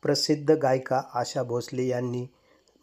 प्रसिद्ध गायिका आशा भोसले यांनी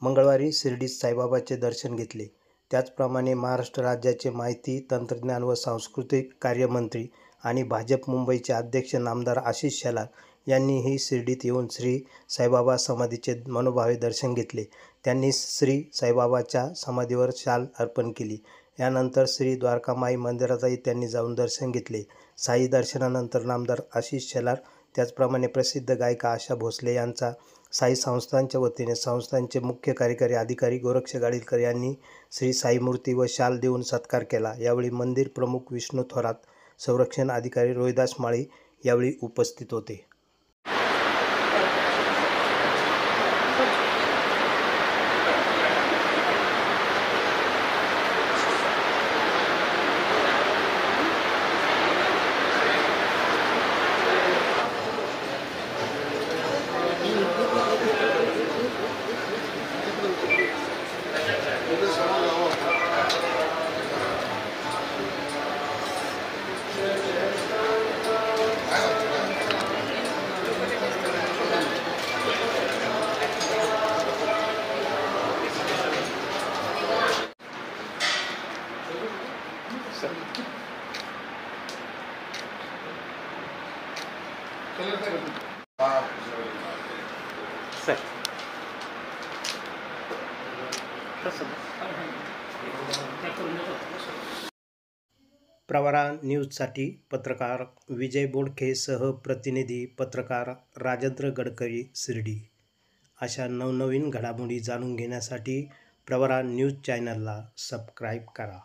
मंगळवारी शिर्डीत साईबाबांचे दर्शन घेतले. त्याचप्रमाणे महाराष्ट्र राज्याचे माहिती, तंत्रज्ञान व सांस्कृतिक कार्यमंत्री आणि भाजप मुंबईचे अध्यक्ष नामदार आशिष शेलार यांनीही शिर्डीत येऊन श्री साईबाबा समाधीचे मनोभावे दर्शन घेतले. त्यांनी श्री साईबाबाच्या समाधीवर शाल अर्पण केली. यानंतर श्री द्वारकामाई मंदिरातही त्यांनी जाऊन दर्शन घेतले. साई दर्शनानंतर नामदार आशिष शेलार, त्याचप्रमाणे प्रसिद्ध गायिका आशा भोसले यांचा साई संस्थानच्या वतीने संस्थानचे मुख्य कार्यकारी अधिकारी गोरक्ष गाडीलकर यांनी श्री साई मूर्ती व शाल देऊन सत्कार केला. यावेळी मंदिर प्रमुख विष्णू थोरात, संरक्षण अधिकारी रोहिदास माळी यावेळी उपस्थित होते. प्रवरा न्यूजसाठी पत्रकार विजय बोडखेसह प्रतिनिधी पत्रकार राजेंद्र गडकरी, शिर्डी. अशा नवनवीन घडामोडी जाणून घेण्यासाठी प्रवरा न्यूज चॅनलला सबस्क्राईब करा.